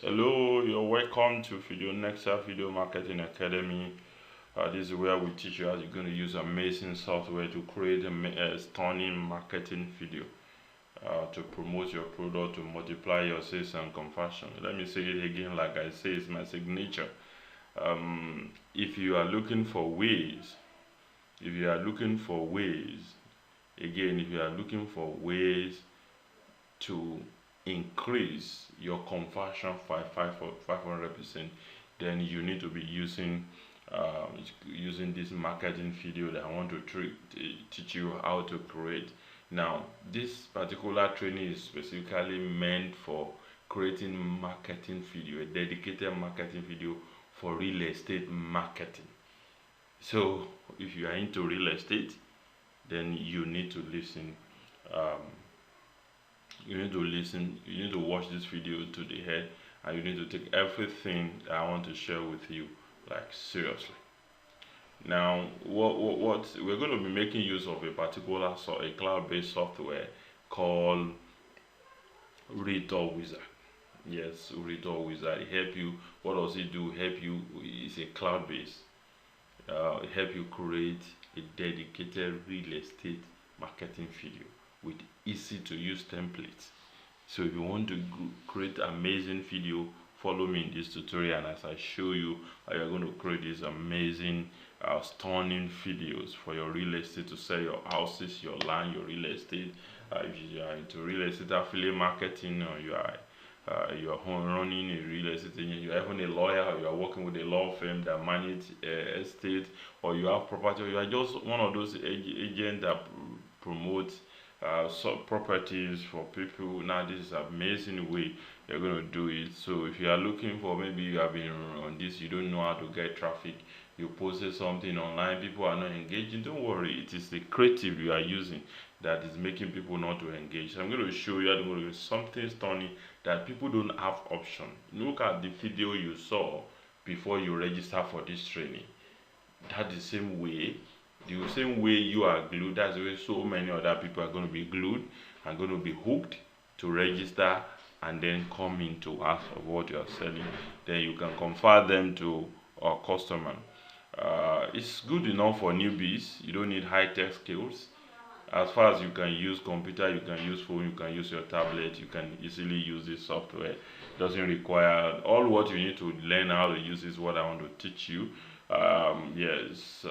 Hello, you're welcome to Video Nexa Video Marketing Academy. This is where we teach you how you're going to use amazing software to create a stunning marketing video to promote your product, to multiply your sales and conversion. Let me say it again, like I say, it's my signature. If you are looking for ways, if you are looking for ways, again, if you are looking for ways to increase your conversion by 500%, then you need to be using this marketing video that I want to teach you how to create. Now, this particular training is specifically meant for creating marketing video, a dedicated marketing video for real estate marketing. So, if you are into real estate, then you need to listen. Um, you need to watch this video to the head, and you need to take everything that I want to share with you like seriously. Now, what we're going to be making use of a particular a cloud-based software called Retail Wizard. Yes, Retail Wizard. It help you. What does it do? Help you. It's a cloud-based. It help you create a dedicated real estate marketing video with easy to use templates. So if you want to create amazing video, follow me in this tutorial, and as I show you how you're going to create these amazing stunning videos for your real estate, to sell your houses, your land, your real estate. If you are into real estate affiliate marketing, or you are running a real estate agent, you are even a lawyer, or you are working with a law firm that manage estate, or you have property, or you are just one of those agents that promote properties for people. Now this is an amazing way you're going to do it. So if you are looking for, maybe you have been on this, you don't know how to get traffic, you posted something online, people are not engaging, don't worry, it is the creative you are using that is making people not to engage. So I'm going to show you how to do something stunning that people don't have option. Look at the video you saw before you register for this training. That the same way you are glued, that's the way so many other people are going to be glued and going to be hooked to register and then come in to ask of what you are selling. Then you can convert them to a customer. It's good enough for newbies. You don't need high-tech skills. As far as you can use computer, you can use phone, you can use your tablet, you can easily use this software. It doesn't require, all what you need to learn how to use is what I want to teach you. Yes,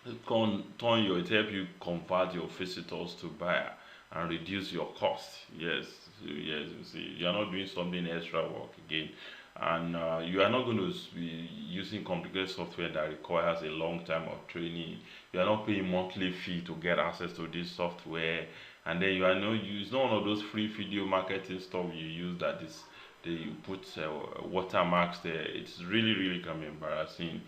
it help you convert your visitors to buyer and reduce your cost. Yes, yes, you see, you are not doing something extra work again, and you are not going to be using complicated software that requires a long time of training. You are not paying monthly fee to get access to this software, and then you are no use not one of those free video marketing stuff you use that is they put watermarks there. It's really can be embarrassing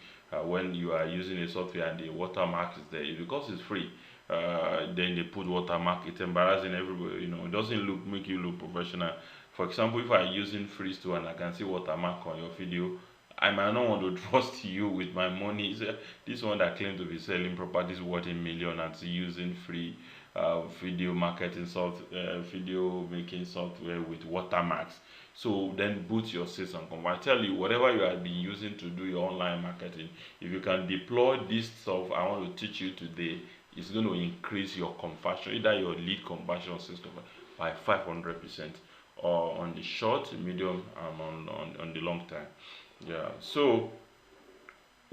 when you are using a software and the watermark is there. Because it's free, then they put watermark. It's embarrassing everywhere. It doesn't make you look professional. For example, if I'm using Freestore and I can see watermark on your video, I might not want to trust you with my money. This one that claims to be selling properties worth a million and using free video making software with watermarks. So then boost your sales and convert. I tell you, whatever you have been using to do your online marketing, if you can deploy this stuff I want to teach you today, it's going to increase your conversion, either your lead conversion or sales conversion, by 500%, or on the short, medium, and on the long time. Yeah. So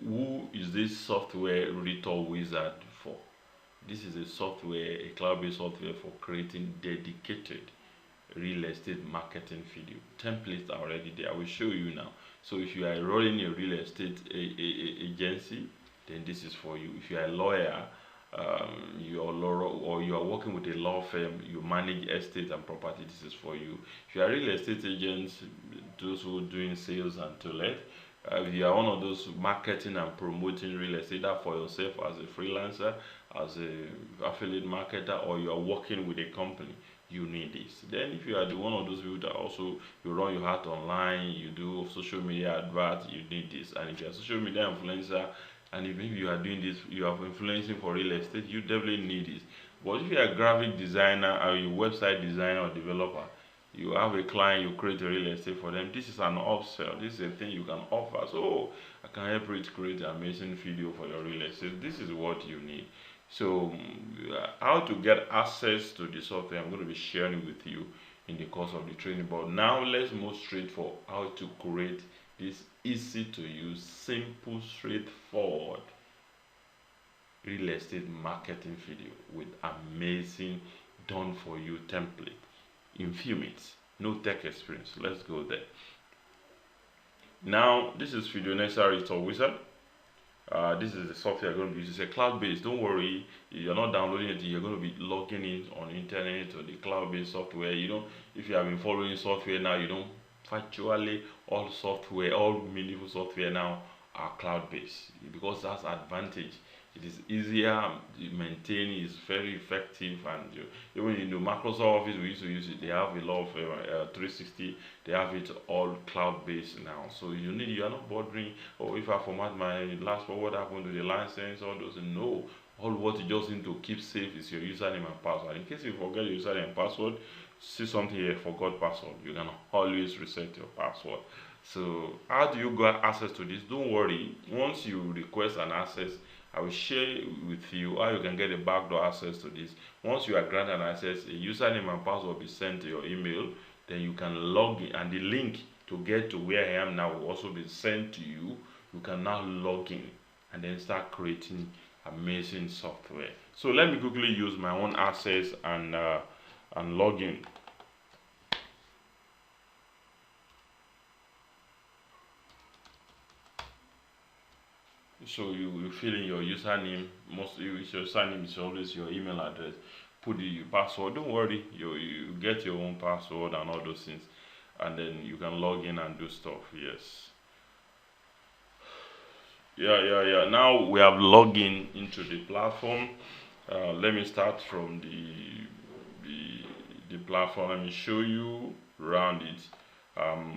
who is this software Retail Wizard for? This is a cloud-based software for creating dedicated real estate marketing video. Templates are already there. I will show you now. So if you are running a real estate agency, then this is for you. If you are a lawyer, or you are working with a law firm, you manage estate and property, this is for you. If you are real estate agents, those who are doing sales and to let, if you are one of those marketing and promoting real estate, either for yourself as a freelancer, as a affiliate marketer, or you are working with a company, you need this. Then if you are one of those people that also you run your heart online, you do social media advert, you need this. And if you are a social media influencer, and if you are doing this, you are influencing for real estate, you definitely need this. But if you are a graphic designer or a website designer or developer, You have a client, you create a real estate for them. This is an upsell. This is a thing you can offer. So I can help you to create an amazing video for your real estate. This is what you need. So how to get access to the software, I'm going to be sharing with you in the course of the training. But now let's move straight for how to create this easy to use, simple, straightforward real estate marketing video with amazing done for you template in few minutes. No tech experience. Let's go there. Now this is FideoNexar Retail Wizard. This is the software you're going to use. It's a cloud-based. Don't worry, you're not downloading it. You're going to be logging in on the internet or the cloud-based software. You know, if you have been following software now, you know, virtually all software, all meaningful software now are cloud-based because that's advantage. It is easier to maintain, it's very effective, and even in the Microsoft Office we used to use it. They have a lot of 360. They have it all cloud-based now, so you are not bothering. Oh, if I format my last what happened to the license? All those, no. All what you just need to keep safe is your username and password. In case you forget your username and password, see something here, forgot password, you can always reset your password. So how do you get access to this? Don't worry, once you request an access, I will share with you how you can get a backdoor access to this. Once you are granted an access, a username and password will be sent to your email. Then you can log in, and the link to get to where I am now will also be sent to you. You can now log in and then start creating amazing software. So let me quickly use my own access and log in. So you fill in your username. Mostly your username is always your email address. Put the password. Don't worry, you get your own password and all those things, and then you can log in and do stuff. Yes. Yeah. Now we have logged in into the platform. Let me start from the platform. Let me show you around it.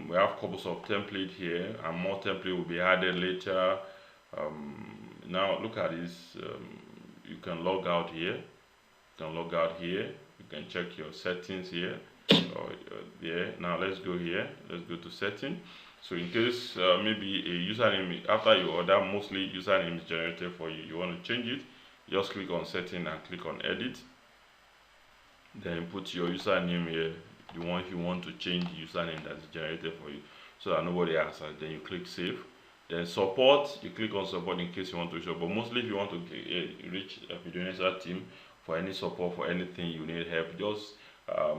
We have couples of template here, and more template will be added later. Now look at this. You can log out here. You can check your settings here. There. Now let's go here. Let's go to setting. So in case maybe a username, after you order, mostly username is generated for you. You want to change it, just click on setting and click on edit. Then put your username here, the one you want to change the username that is generated for you, so that nobody asks. Then you click save. Then support, you click on support in case you want to show. But mostly if you want to reach a FideoNexar team for any support, for anything you need help, just a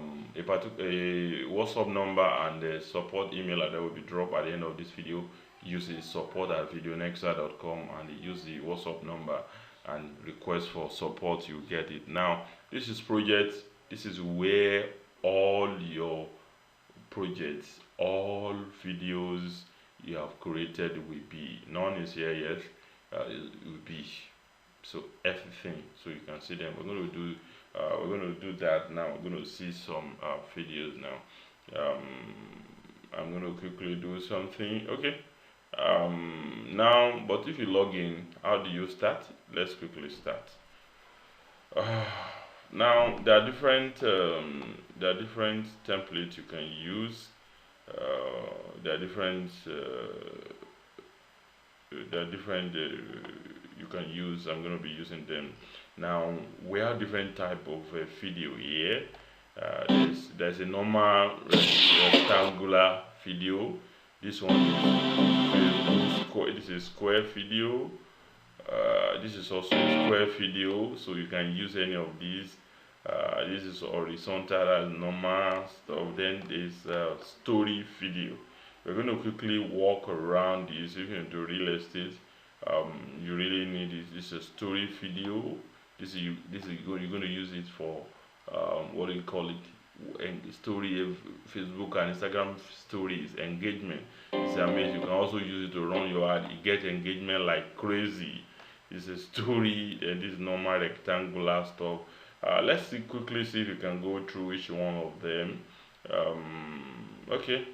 WhatsApp number and the support email that will be dropped at the end of this video. Use the support@fideonexar.com and use the WhatsApp number and request for support. You get it. Now this is project. This is where all your projects, all videos you have created will be. None is here yet. It will be. So everything, so you can see them. We're going to do that now. We're going to see some videos now. I'm going to quickly do something. Okay. Now, but if you log in, how do you start? Let's quickly start. Now there are different templates you can use. There are different you can use. I'm going to be using them now. We have different type of video here. There's a normal rectangular video. This one is square. This is square video. This is also a square video, so you can use any of these. This is horizontal and normal stuff. Then there's story video. We're going to quickly walk around this. If you're into real estate, you really need it. This is a story video. You're going to use it for what do you call it? Story, Facebook and Instagram stories, engagement. It's amazing. You can also use it to run your ad. You get engagement like crazy. This is a story, and this is normal rectangular stuff. Let's quickly see if you can go through each one of them. Okay,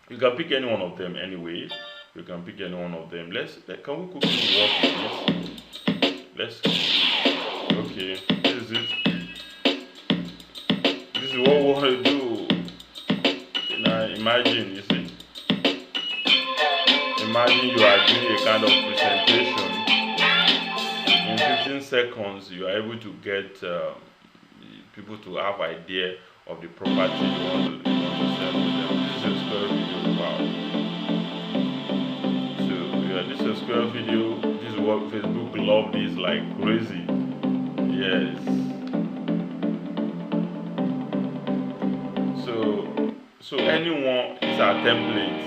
you can pick any one of them anyway. You can pick any one of them. Can we quickly work with this? Okay, this is what we want to do. imagine, you see, imagine you are doing a kind of presentation. In 15 seconds, you are able to get people to have idea of the property you want to sell to them. This is a square video. Wow. So yeah, this is a square video. This is what Facebook love this like crazy. Yes. So anyone is our template.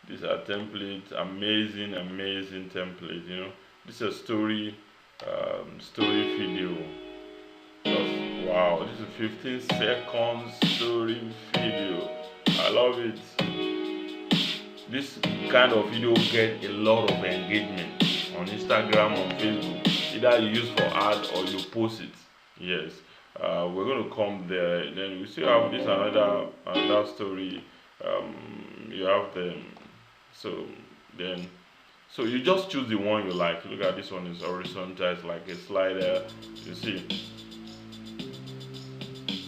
These are templates. Amazing template. You know, this is a story video. Just wow, this is 15 seconds story video. I love it. This kind of video get a lot of engagement on Instagram, on Facebook. Either you use for ad or you post it. Yes. We're going to come there. Then we still have this another story. You have them. So you just choose the one you like. Look at this one is horizontal. It's like a slider. You see.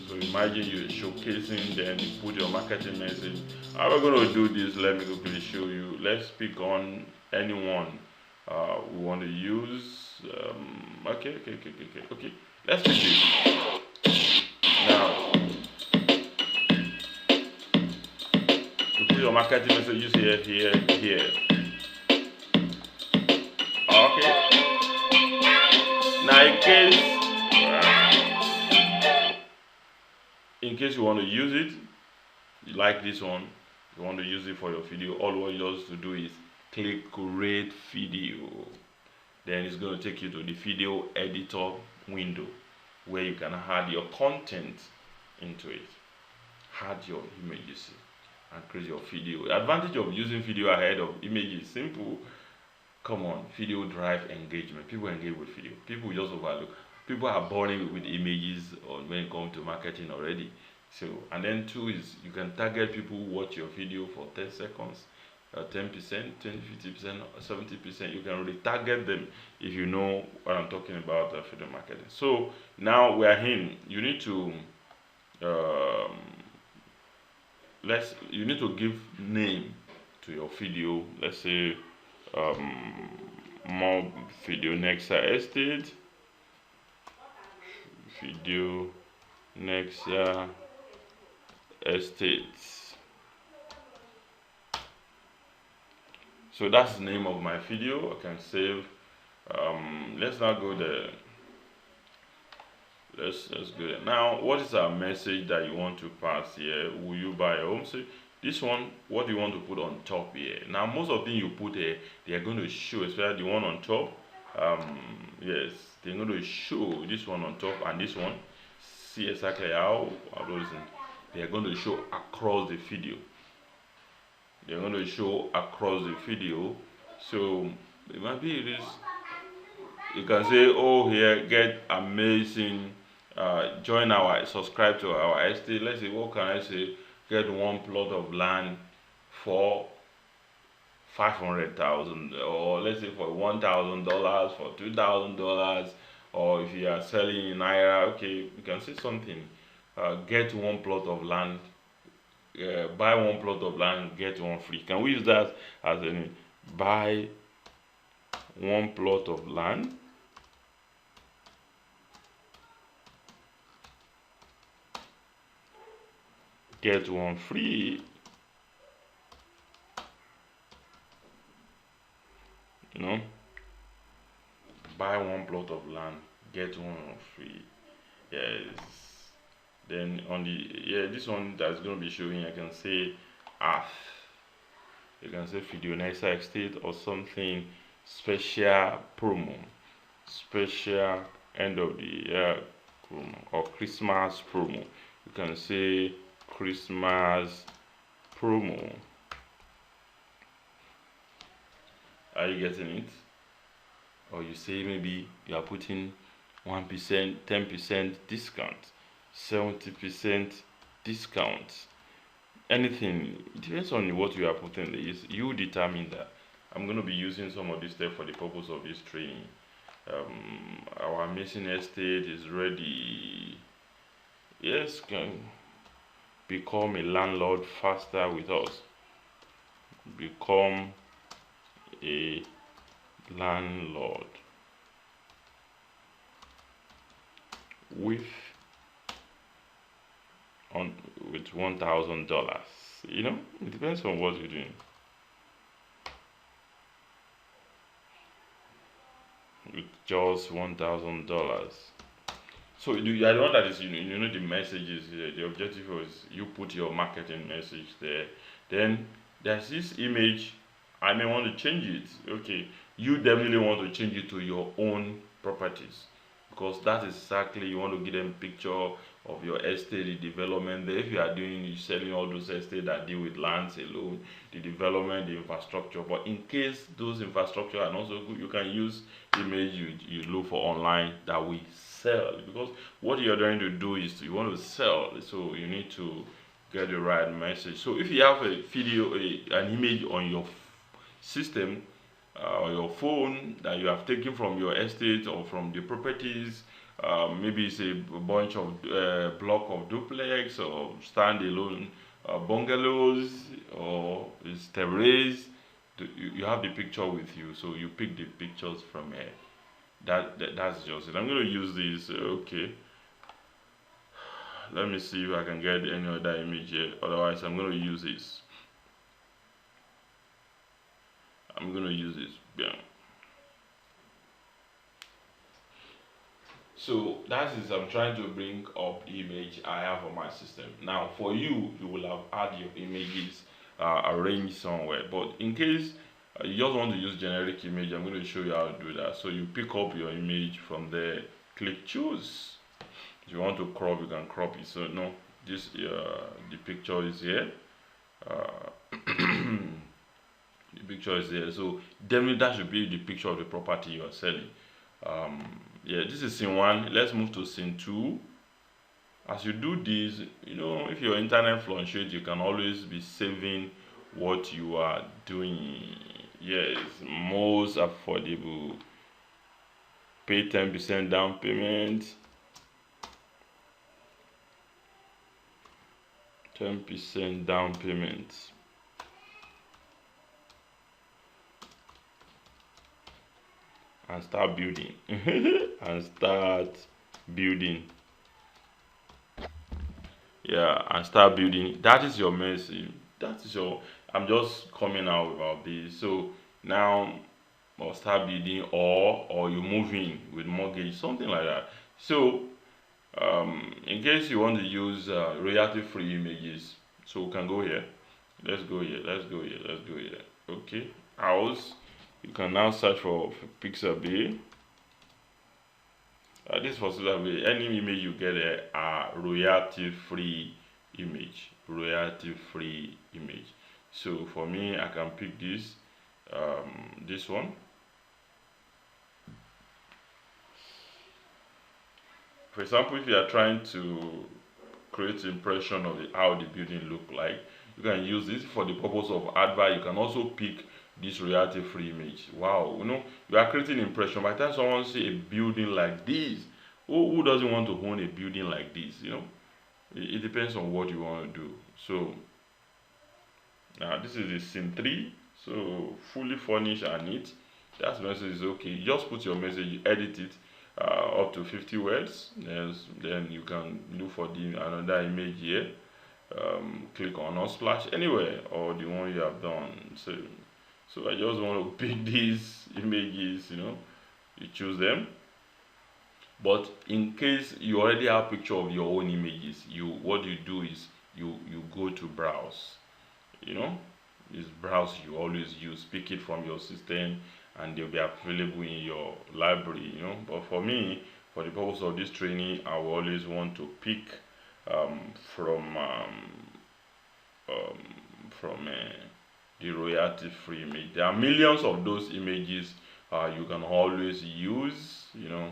So imagine you're showcasing. Then you put your marketing message. How are we going to do this? Let me quickly show you. Let's pick on anyone we want to use. Okay. Let's do this. Now, you put your marketing messages here. Okay. Now, in case you want to use it, you like this one, you want to use it for your video, all what you have to do is click create video. Then it's going to take you to the video editor window where you can add your content into it, add your images and create your video. The advantage of using video ahead of images is simple. Come on, video drive engagement. People engage with video. People just overlook. People are burning with images when it comes to marketing already. So, and then two is you can target people who watch your video for 10 seconds. 10%, 20, 50%, 70%. You can really target them if you know what I'm talking about video marketing. So now we are in. You need to you need to give name to your video. Let's say Mob Video Nexa Estate. Video Nexa Estates. So that's the name of my video. I can save. Let's not go there. Let's go there. Now, what is our message that you want to pass here? Will you buy a home? So this one, what do you want to put on top here? Now, most of the things you put here, they are going to show, especially the one on top. Yes, they're going to show this one on top and this one. See exactly how those things. They are going to show across the video. They're going to show across the video. So it might be this. You can say, oh, here, get amazing. Join subscribe to our estate. Let's say, what can I say? Get one plot of land for 500,000, or let's say for $1,000, for $2,000, or if you are selling in naira, okay, you can say something. Get one plot of land. Buy one plot of land, get one free. Can we use that as a buy one plot of land, get one free? You know, buy one plot of land, get one free. Yes. Then on the this one that's going to be showing, I can say Earth. You can say Video Nexa Estate or something special promo, special end of the year promo, or Christmas promo. You can say Christmas promo. Are you getting it? Or you say maybe you are putting 1%, 10% discount, 70% discount, anything. It depends on what you are putting. You determine that. I'm going to be using some of this stuff for the purpose of this training. our missing estate is ready. Yes, can become a landlord faster with us. Become a landlord with on with $1,000. You know, it depends on what you're doing. With just $1,000. So I don't that is you know the messages the objective was you put your marketing message there. Then there's this image. I may want to change it. Okay, you definitely want to change it to your own properties because that is exactly you want to give them picture of your estate, the development there. If you are doing you selling all those estates that deal with lands alone, the development, the infrastructure. But in case those infrastructure are not so good, you can use image you look for online that we sell because what you're trying to do is you want to sell, so you need to get the right message. So if you have a video, an image on your system or your phone that you have taken from your estate or from the properties, maybe it's a bunch of block of duplex or standalone bungalows or it's terrace. You have the picture with you, so you pick the pictures from here. That's just it. I'm going to use this. Okay, let me see if I can get any other image here. Otherwise, I'm going to use this. I'm going to use this. Yeah. So that is I'm trying to bring up the image I have on my system. Now for you, you will have had your images arranged somewhere. But in case you just want to use generic image, I'm going to show you how to do that. So you pick up your image from there, click choose. If you want to crop, you can crop it. So no, this the picture is here. The picture is here. So definitely that should be the picture of the property you are selling. Yeah, this is scene one. Let's move to scene two. As you do this, you know, if your internet fluctuates, you can always be saving what you are doing. Yes, most affordable. Pay 10% down payment. 10% down payment. And start building. And start building. Yeah, and start building. That is your message. That is your. I'm just coming out about this. So now, or start building, or you move in with mortgage, something like that. So in case you want to use royalty-free images, so we can go here. Let's go here. Let's go here. Let's go here. Okay, house. You can now search for Pixabay. This for Pixabay. Any image you get there are royalty-free image. Royalty-free image. So for me, I can pick this one. For example, if you are trying to create impression of how the building look like, you can use this for the purpose of advert. You can also pick this royalty free image. Wow, you know, you are creating impression. By the time someone see a building like this, who doesn't want to own a building like this? You know, it depends on what you want to do. So now this is the scene 3. So fully furnished and neat. That message is okay. You just put your message, edit it up to 50 words. Then you can look for another image here. Click on Unsplash anywhere or the one you have done. So I just want to pick these images, you know, you choose them. But in case you already have a picture of your own images, what you do is you go to browse. You know, this browse you always use, pick it from your system and they'll be available in your library, you know. But for me, for the purpose of this training, I will always want to pick from the royalty free image. There are millions of those images you can always use, you know.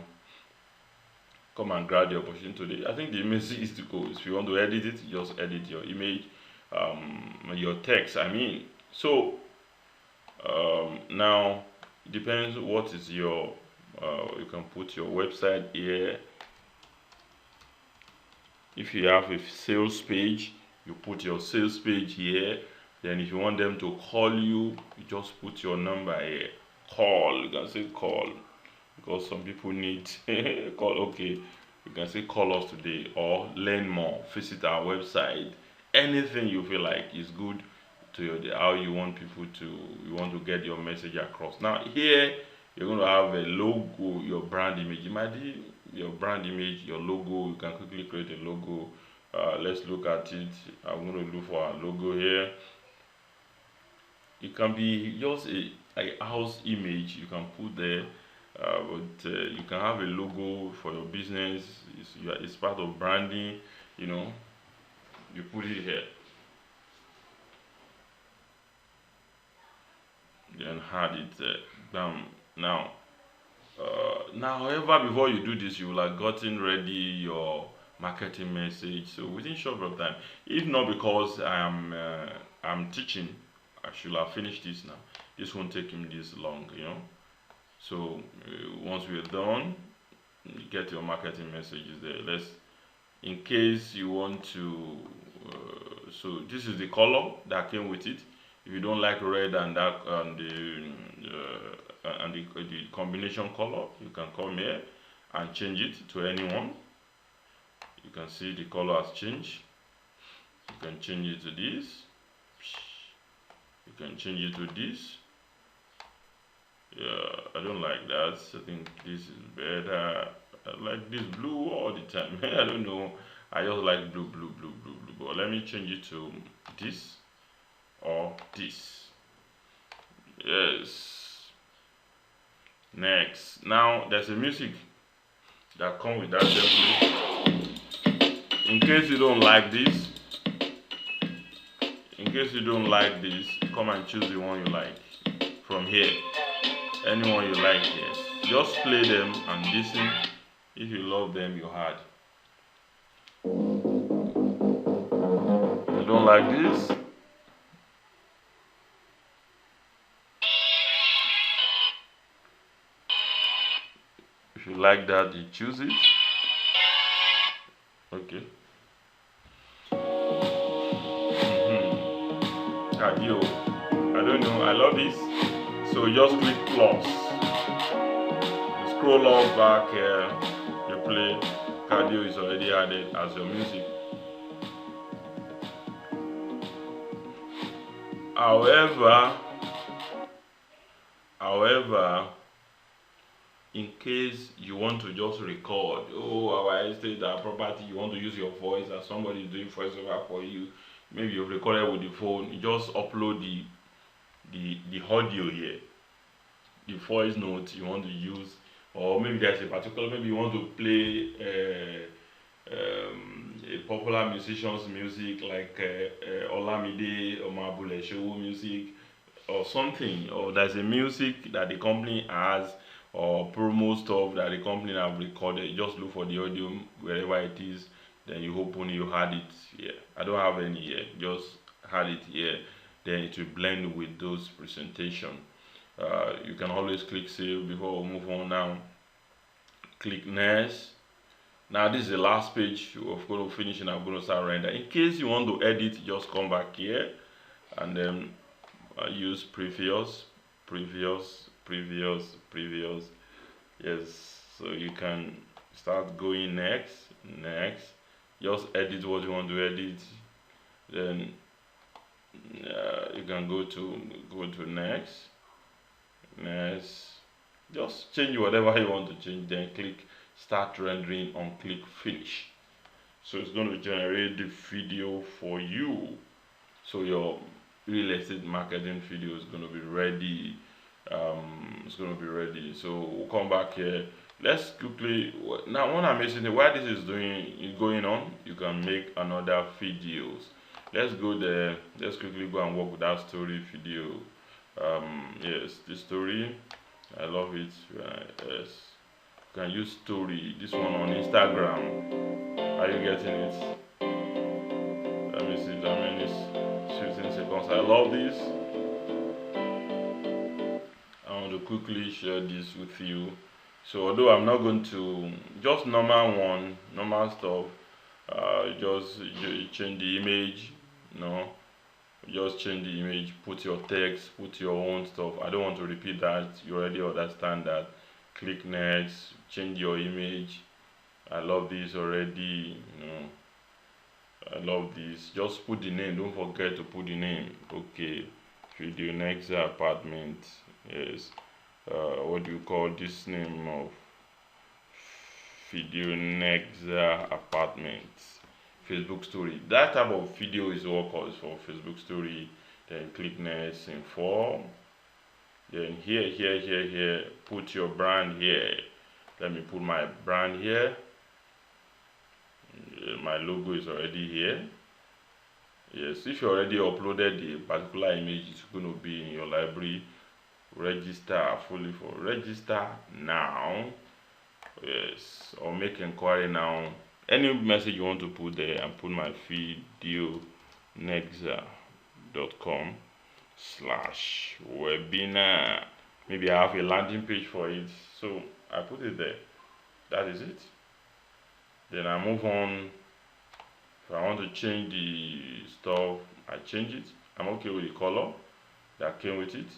Come and grab the opportunity today. I think the image is to go. If you want to edit it, just edit your image, your text. I mean, so now it depends what is your You can put your website here. If you have a sales page, you put your sales page here. Then if you want them to call you, you just put your number here. Call, you can say call, because some people need call. Okay, you can say call us today, or learn more, visit our website. Anything you feel like is good to your, how you want people to, you want to get your message across. Now here you're going to have a logo, your brand image. It might be your brand image, your logo. You can quickly create a logo. Let's look at it. I'm going to look for a logo here. It can be just a house image you can put there, but you can have a logo for your business. It's part of branding, you know. You put it here, then add it down. Now, however, before you do this, you will have gotten ready your marketing message. So within short of time, if not because I'm teaching, I should have finished this now. This won't take him this long, you know. So once we're done, you get your marketing messages there. Let's, in case you want to, so this is the color that came with it. If you don't like red and dark and the combination color, you can come here and change it to anyone. You can see the color has changed. You can change it to this. You can change it to this. Yeah, I don't like that. I think this is better. I like this blue all the time. I don't know. I just like blue. But let me change it to this or this. Yes. Next. Now there's a music that comes with that template. In case you don't like this, come and choose the one you like from here. Anyone you like here. Just play them and listen. If you love them, you add. You don't like this? If you like that, you choose it. Okay. Cardio. I don't know. I love this. So just click plus. You scroll up back here. You play. Cardio is already added as your music. However, in case you want to just record, our estate, our property, you want to use your voice, and somebody is doing voiceover for you, maybe you've recorded with the phone, you just upload the audio here, the voice note you want to use, or maybe there's a particular, maybe you want to play a popular musician's music like Olamide or Mabule Show music or something, or there's a music that the company has or promo stuff that the company have recorded. You just look for the audio wherever it is, then you open it, you add it here. I don't have any here, just add it here, then it will blend with those presentation. You can always click save. Before we move on now, click next. Now this is the last page of going to finish, and I'm going to start render. In case you want to edit, just come back here and then use previous. Yes, so you can start going next. Just edit what you want to edit, then you can go to next. Just change whatever you want to change, then click start rendering on click finish. So it's going to generate the video for you, so your real estate marketing video is going to be ready. So we'll come back here. Let's quickly, now when I'm mentioning while this is going on, you can make another videos. Let's go there. Let's quickly go and work with that story video. Yes, this story, I love it. Yes, you can use story, this one on Instagram. Are you getting it? Let me see how many 15 seconds. I love this. I want to quickly share this with you So although I'm not going to just normal stuff, just change the image, no, just change the image, put your text, put your own stuff. I don't want to repeat that. You already understand that. Click next, change your image. I love this already, I love this. Just put the name, don't forget to put the name. Okay, Video Nexa apartment. Yes. What do you call this name of Video Nexa apartments? Facebook story. That type of video is what calls for Facebook story. Then click next, inform. Then here, put your brand here. Let me put my brand here. My logo is already here. Yes, if you already uploaded the particular image, it's going to be in your library. Register fully for register now. Yes, or make inquiry now. Any message you want to put there, and put my videonexa.com/webinar. Maybe I have a landing page for it, so I put it there. That is it. Then I move on. If I want to change the stuff, I change it. I'm okay with the color that came with it.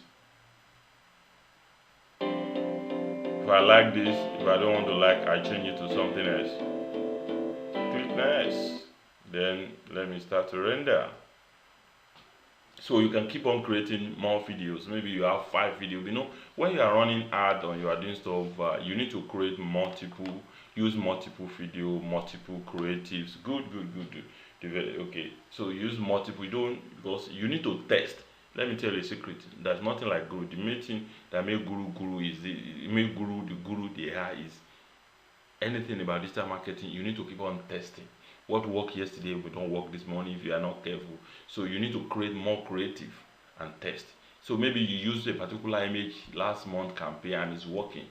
If I like this, if I don't want to like, I change it to something else. Click next. Then let me start to render. So you can keep on creating more videos. Maybe you have 5 videos. When you are running ad or you are doing stuff, you need to create multiple, use multiple video, multiple creatives. Good. Okay, so use multiple. Because you need to test. Let me tell you a secret. There's nothing like guru. The main thing that make guru is the guru they are is anything about digital marketing. You need to keep on testing. What worked yesterday will don't work this morning if you are not careful. So you need to create more creative and test. So maybe you use a particular image last month campaign and it's working.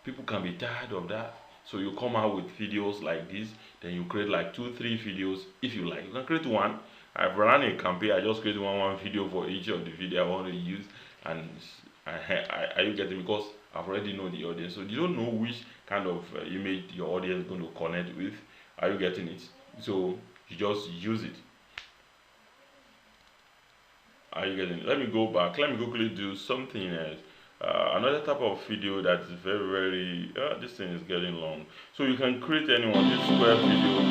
People can be tired of that. So you come out with videos like this, then you create like 2-3 videos if you like. You can create one. I've run a campaign, I just create one video for each of the video I want to use, and are you getting, because I've already know the audience. So you don't know which kind of image your audience is going to connect with. Are you getting it? So you just use it. Are you getting it? Let me go back. Let me quickly do something else. Another type of video that is very this thing is getting long. So you can create anyone. This square video,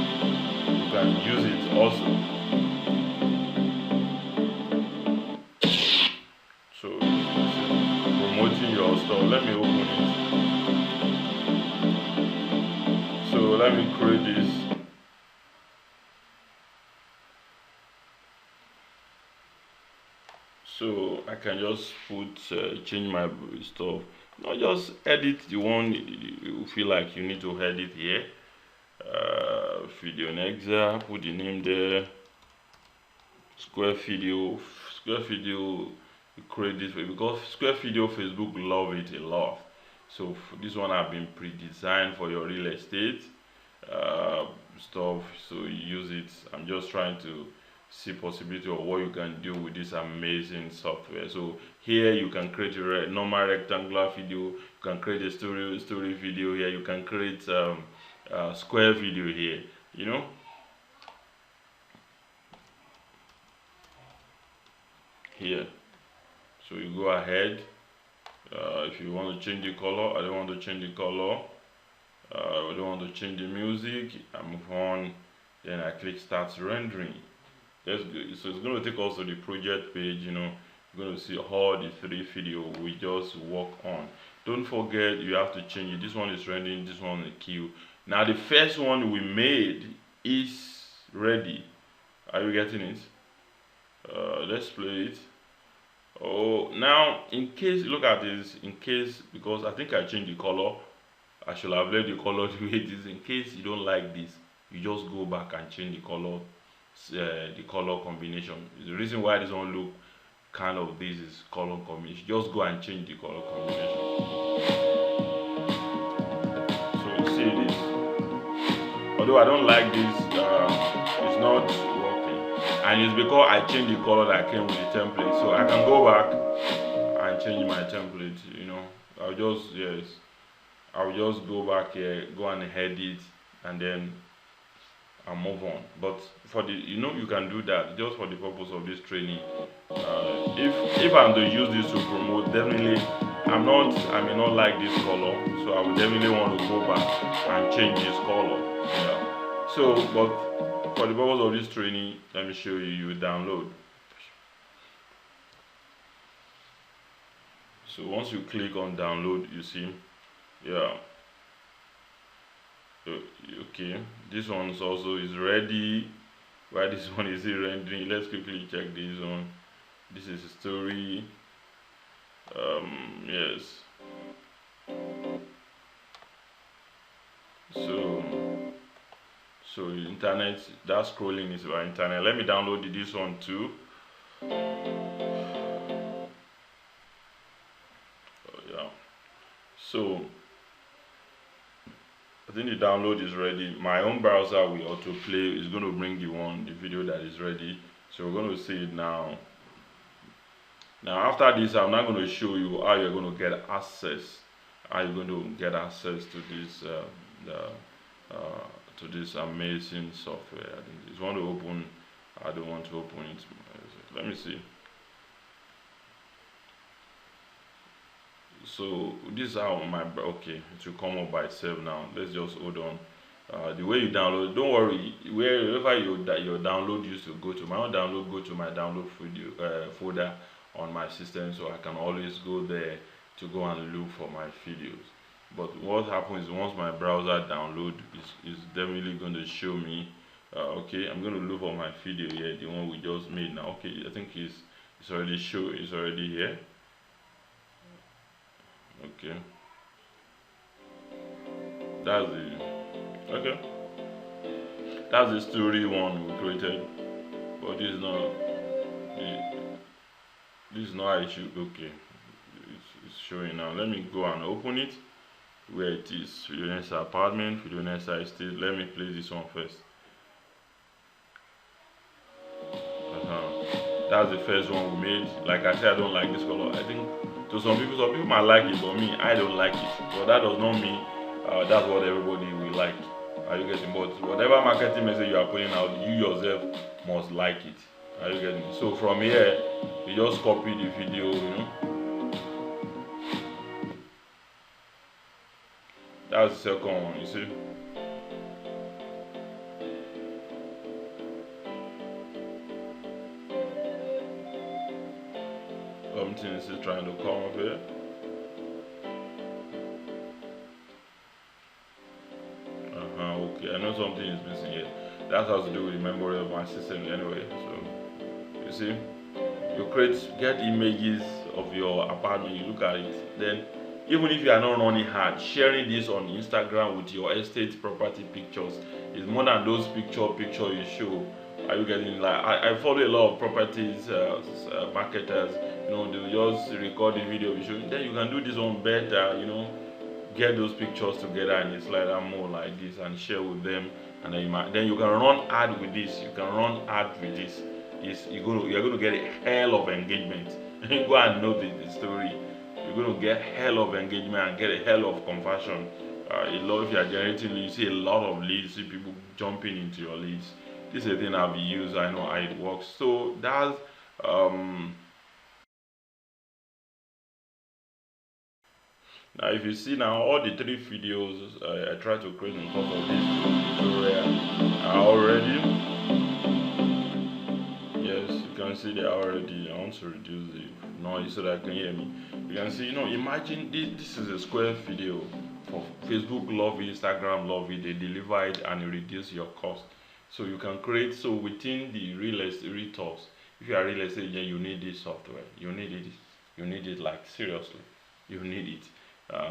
you can use it also. So promoting your store. Let me open it. So let me create this. So I can just put change my stuff. Not just edit the one you feel like you need to edit here. Video Nexa, put the name there. Square video, you create this way because Square Video Facebook love it a lot. So this one have been pre-designed for your real estate stuff. So you use it. I'm just trying to see possibility of what you can do with this amazing software. So here you can create a normal rectangular video, you can create a story video here, you can create square video here, here. So you go ahead, if you want to change the color. I don't want to change the color. I don't want to change the music. I move on, then I click start rendering. That's good. So it's going to take us to the project page. You're going to see all the 3 videos we just work on. Don't forget, you have to change it. This one is rendering, this one is queue. Now the first one we made is ready. Are you getting it? Let's play it. Oh, now in case, look at this, in case, because I think I changed the color, I should have left the color the way it is. In case you don't like this, you just go back and change the color combination. The reason why this one look kind of this is color combination. Just go and change the color combination. So you see this. Although I don't like this, it's not working, and it's because I changed the color that came with the template. So I can go back and change my template. I'll just I'll just go back here, go and edit, and then I'll move on. But for the, you can do that just for the purpose of this training. If I'm to use this to promote, definitely I may not like this color, so I would definitely want to go back and change this color. Yeah. So, but for the purpose of this training, let me show you. You download. So once you click on download, you see, yeah. Okay, this one also is ready. Why this one is rendering? Let's quickly check this one. This is a story. Yes. So internet, that scrolling is by internet. Let me download this one too. Yeah. So I think the download is ready. My own browser will autoplay. Is going to bring the video that is ready. So we're going to see it now. Now after this, I'm not going to show you how you're going to get access. How you're going to get access to this to this amazing software. I think it's want to open. I don't want to open it. Let me see. So this is how okay, it will come up by itself now. Let's just hold on. The way you download, don't worry, wherever your download used to go to, my own download go to my download folder on my system, so I can always go there to go and look for my videos. But what happens once my browser download is definitely going to show me. Okay, I'm going to look for my video here, the one we just made now. Okay, I think it's already it's already here. Okay, that's the story one we created, but this is not how it should. Okay, it's showing now. Let me go and open it where it is. Fidonessa apartment, Fidonessa estate. Let me play this one first. That's the first one we made. Like I said, I don't like this color. I think to some people might like it, but me, I don't like it. But that does not mean that's what everybody will like. Are you getting? But whatever marketing message you are putting out, you yourself must like it. Are you getting? So from here, you just copy the video, That's the second one, you see. Something is still trying to come up here. Okay, I know something is missing here. That has to do with the memory of my system anyway. So you see, get images of your apartment, you look at it, then even if you are not running hard, sharing this on Instagram with your estate property pictures is more than those picture you show. Are you getting? Like I follow a lot of properties marketers, they'll just record the video you show. Then you can do this one better, get those pictures together and it's like that more like this and share with them, and then you can run ad with this. You can run ad with this. You're going to get a hell of engagement. Go and know the story. You're going to get hell of engagement and get a hell of conversion. A lot, if you are generating leads, you see a lot of leads, you see people jumping into your leads. This is a thing I've used. I know how it works. So that's now if you see now all the 3 videos I try to create in course of this tutorial are already, yes, you can see they are already. I want to reduce the noise so that I can hear me. You can see, imagine this is a square video for Facebook love it, Instagram love it, they deliver it and you reduce your cost. So you can create, so within the real estate realtors, if you are real estate agent, you need this software. You need it like seriously. You need it.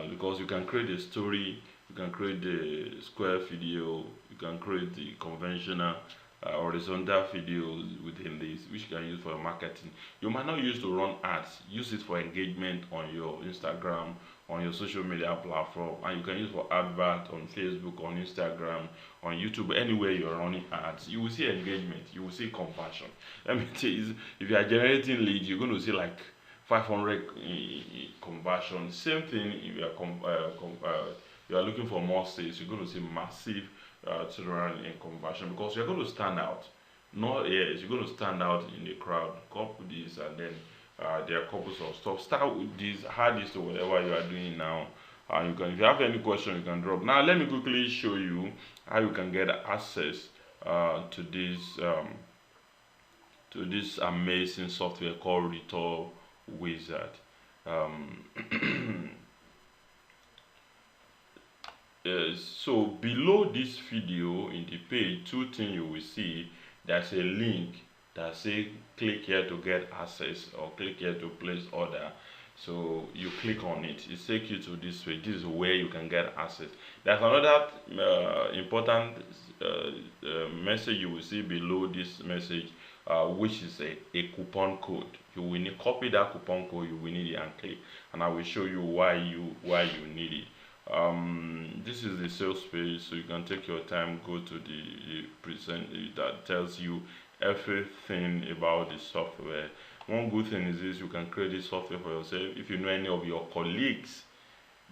Because you can create a story, you can create the square video, you can create the conventional horizontal videos within this, which you can use for marketing. You might not use to run ads, use it for engagement on your Instagram, on your social media platform, and you can use for advert on Facebook, on Instagram, on YouTube, anywhere you're running ads. You will see engagement, you will see conversion. Let me tell you, if you are generating leads, you're going to see like 500 conversion. Same thing if you are you are looking for more sales, you're going to see massive turnaround in conversion because you're going to stand out. Not yes, you're going to stand out in the crowd. Copy this, and then there are couples of stuff. Start with this, add this to whatever you are doing now. You can, if you have any question, you can drop. Now, let me quickly show you how you can get access to this amazing software called Retour Wizard. So below this video in the page, two things you will see. There's a link that say click here to get access or click here to place order. So you click on it, it takes you to this page. This is where you can get access. There's another important message you will see below this message, which is a coupon code. You will need copy that coupon code, you will need it and click, and I will show you why you need it. This is the sales page, so you can take your time, go to the present that tells you everything about the software. One good thing is this: you can create this software for yourself. If you know any of your colleagues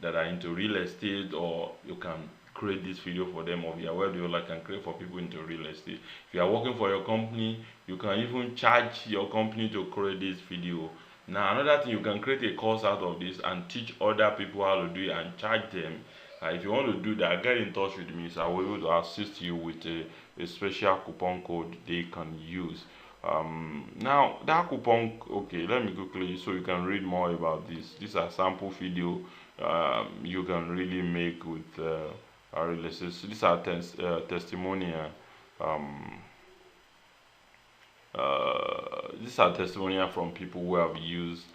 that are into real estate, or you can create this video for them, or via web developer can create for people into real estate. If you are working for your company, you can even charge your company to create this video. Now, another thing, you can create a course out of this and teach other people how to do it and charge them. If you want to do that, get in touch with me, so I will be able to assist you with a special coupon code they can use. Now that coupon, okay, let me quickly, so you can read more about this. These are sample video you can really make with real estate. So these are testimonial. These are testimonial from people who have used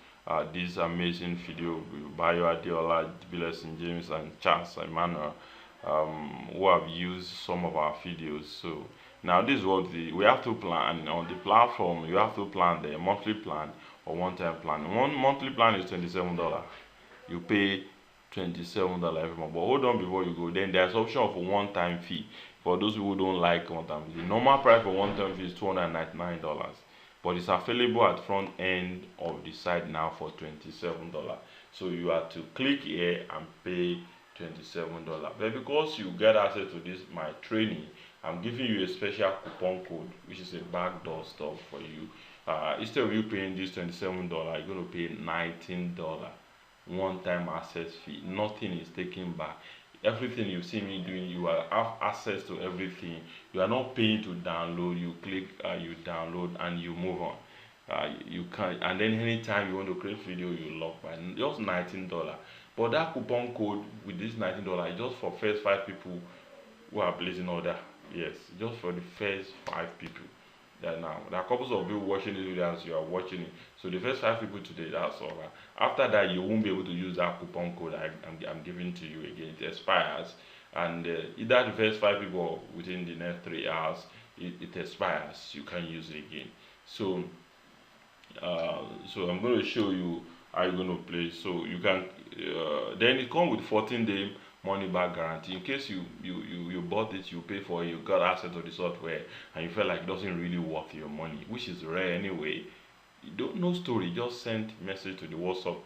this amazing video. Bayo Adeola, Blessing James, and Charles Emmanuel, who have used some of our videos. So now this is what we have to plan on the platform. You have to plan the monthly plan or one-time plan. One monthly plan is $27. You pay $27 every month. But hold on before you go. Then there's option of a one-time fee for those who don't like one-time fee. The normal price for one-time fee is $299, but it's available at front end of the site now for $27. So you have to click here and pay $27. But because you get access to this my training, I'm giving you a special coupon code, which is a backdoor stuff for you. Instead of you paying this $27, you're going to pay $19 one-time access fee. Nothing is taken back. Everything you see me doing, you will have access to everything. You are not paying to download. You click, you download, and you move on. You can, and then anytime you want to create video, you log by just $19. But that coupon code with this $19 is just for first 5 people who are placing order. Yes, just for the first 5 people. That now there are couples of you watching this video as you are watching it. So the first 5 people today, that's all. After that, you won't be able to use that coupon code I'm giving to you again. It expires, and either the first 5 people within the next 3 hours, it expires. You can't use it again. So, so I'm going to show you how you're going to play. So you can then it comes with 14-day money back guarantee. In case you bought it, you pay for it, you got access to the software, and you felt like it doesn't really worth your money, which is rare anyway. You don't know story, just send message to the WhatsApp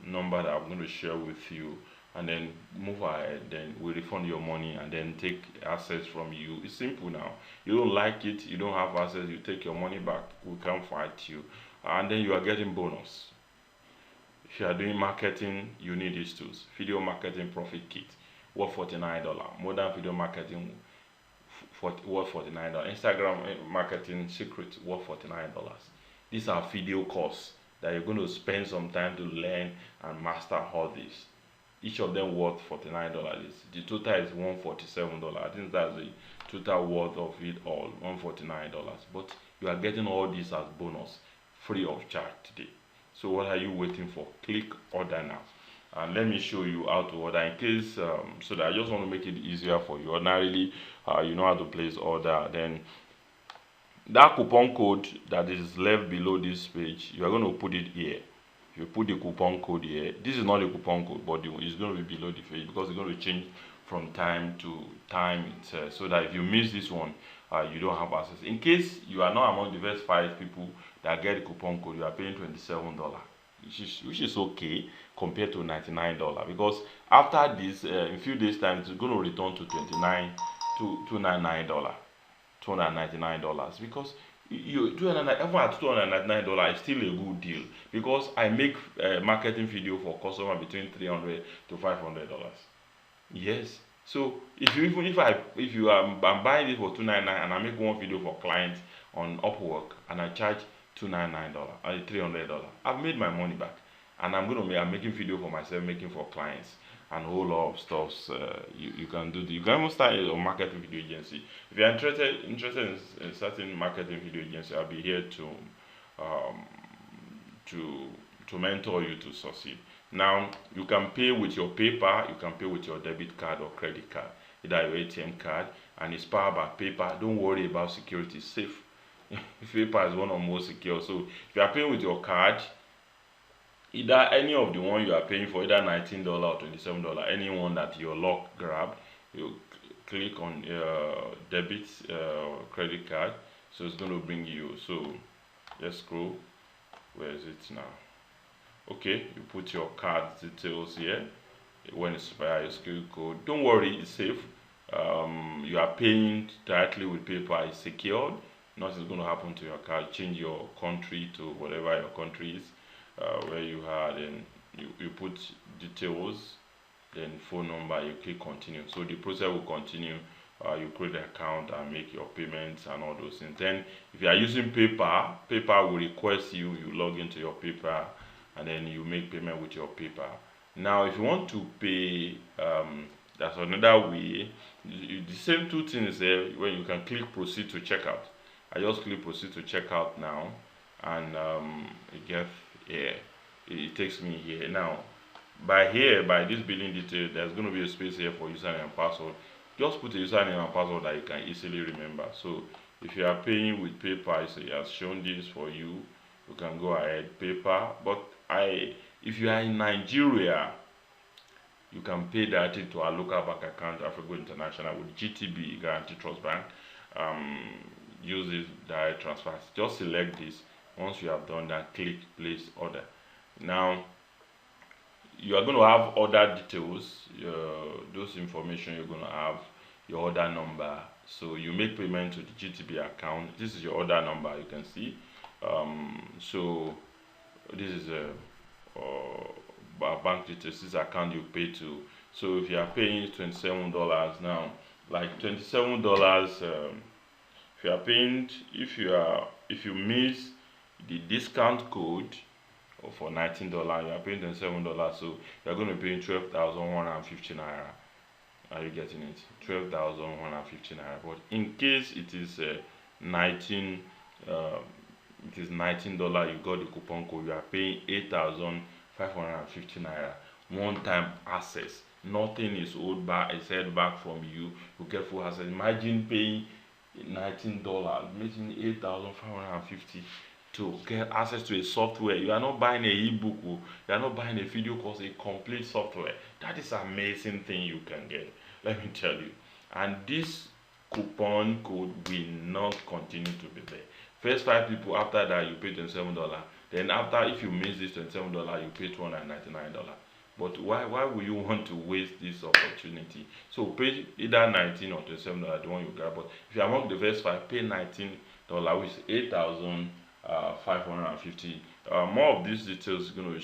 number that I'm going to share with you, and then move ahead. Then we refund your money and then take access from you. It's simple now. You don't like it, you don't have access, you take your money back, we can't fight you, and then you are getting bonus. If you are doing marketing, you need these tools. Video marketing profit kit, worth $49. Modern video marketing, worth $49. Instagram marketing secret, worth $49. These are video courses that you're going to spend some time to learn and master all this. Each of them worth $49. The total is $147. I think that's the total worth of it all, $149. But you are getting all this as bonus, free of charge today. So what are you waiting for? Click order now, and let me show you how to order. In case so that I just want to make it easier for you. Ordinarily, you know how to place order. Then that coupon code that is left below this page, you are going to put it here. If you put the coupon code here, this is not a coupon code, but it's going to be below the page because it's going to change from time to time itself. So that if you miss this one, you don't have access. In case you are not among the first 5 people that get the coupon code, you are paying $27. which is okay compared to $99, because after this, in a few days time, it's going to return to $299, $299, because you even at $299 is still a good deal, because I make marketing video for customer between $300 to $500. Yes. So if you even if you are I'm buying it for 299 and I make one video for clients on Upwork and I charge $299 $300, I've made my money back. And I'm making video for myself, making for clients, and a whole lot of stuff. You can do. You can even start a marketing video agency. If you're interested in starting marketing video agency, I'll be here um, to mentor you to succeed. Now you can pay with your PayPal, you can pay with your debit card or credit card, either your ATM card, and it's powered by PayPal. Don't worry about security, it's safe. PayPal is one of the most secure. So if you are paying with your card, either any of the one you are paying for, either $19 or $27, any one that your lock grab, you click on debit credit card, so it's going to bring you. So let's scroll. Where is it now? Okay, you put your card details here. When it's expire, your security code. Don't worry, it's safe. You are paying directly with PayPal, it's secured. Nothing's going to happen to your card. Change your country to whatever your country is, where you are. Then you put details, then phone number. You click continue. So the process will continue. You create an account and make your payments and all those things. Then if you are using PayPal, PayPal will request you log into your PayPal, and then you make payment with your PayPal. Now if you want to pay, that's another way. The same two things there, when you can click proceed to checkout. I just click proceed to checkout now, and it gets here. It takes me here. Now by this billing detail, there's going to be a space here for username and password. Just put a username and password that you can easily remember. So if you are paying with PayPal, so it has shown this for you. You can go ahead PayPal. But if you are in Nigeria, you can pay directly to our local bank account, Africa International, with GTB Guarantee Trust Bank. Use this direct transfer. Just select this. Once you have done that, click place order. Now you are going to have order details, those information you're going to have, your order number. So you make payment to the GTB account. This is your order number, you can see. So this is a bank details, this account you pay to. So if you are paying $27 now, like $27, if you are paying, if you miss the discount code, or for $19 you are paying $27, so you are going to be paying 12,150 naira. Are you getting it? 12,150 naira. But in case it is 19 it is $19, you got the coupon code, you are paying 8,550 naira. One time access, nothing is owed back, is held back from you. You get full access. Imagine paying $19, making 8,550 to get access to a software. You are not buying a ebook, you are not buying a video course, a complete software. That is an amazing thing you can get, let me tell you. And this coupon code will not continue to be there. First 5 people, after that you pay $27. Then after, if you miss this $27, you pay $299. But why would you want to waste this opportunity? So pay either $19 or $27, the one you grab. But if you are among the first 5, pay $19, which is 8,550. More of these details is going to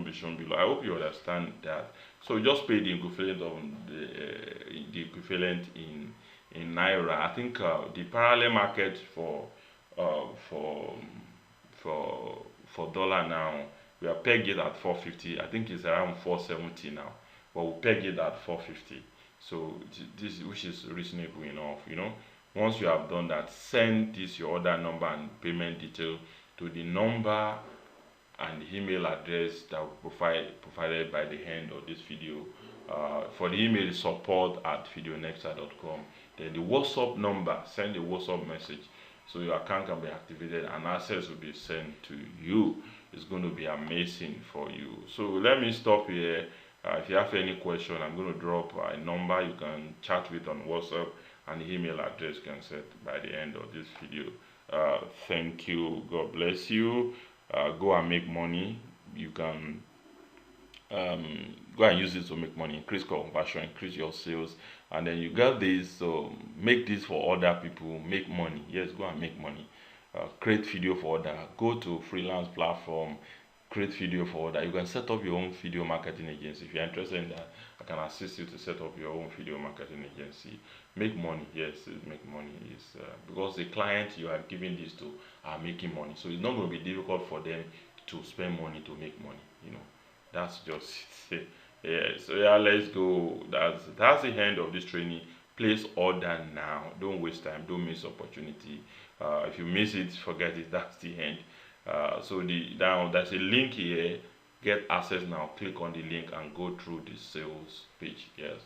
be shown below. I hope you understand that. So just pay the equivalent of the equivalent in naira. I think the parallel market for dollar now, we are pegged it at 450. I think it's around 470 now, but we peg it at 450. So this, which is reasonable enough, you know. Once you have done that, send this your order number and payment detail to the number and the email address that will provided by the end of this video. For the email, support@videonextra.com. Then the WhatsApp number, send a WhatsApp message so your account can be activated and access will be sent to you. It's going to be amazing for you. So let me stop here. If you have any question, I'm going to drop a number you can chat with on WhatsApp, and the email address you can set by the end of this video. Thank you. God bless you. go and make money. You can go and use it to make money, increase conversion, increase your sales, and then you got this. So make this for other people, make money. Yes, go and make money. Create video for other. Go to freelance platform, create video for other. You can set up your own video marketing agency. If you're interested in that, I can assist you to set up your own video marketing agency. Make money. Yes, make money is because the client you are giving this to are making money, so it's not going to be difficult for them to spend money to make money. That's just it. Yeah, so yeah, let's go. That's the end of this training. Place order now. Don't waste time. Don't miss opportunity. If you miss it, forget it. That's the end. So now there's a link here. Get access now. Click on the link and go through the sales page. Yes.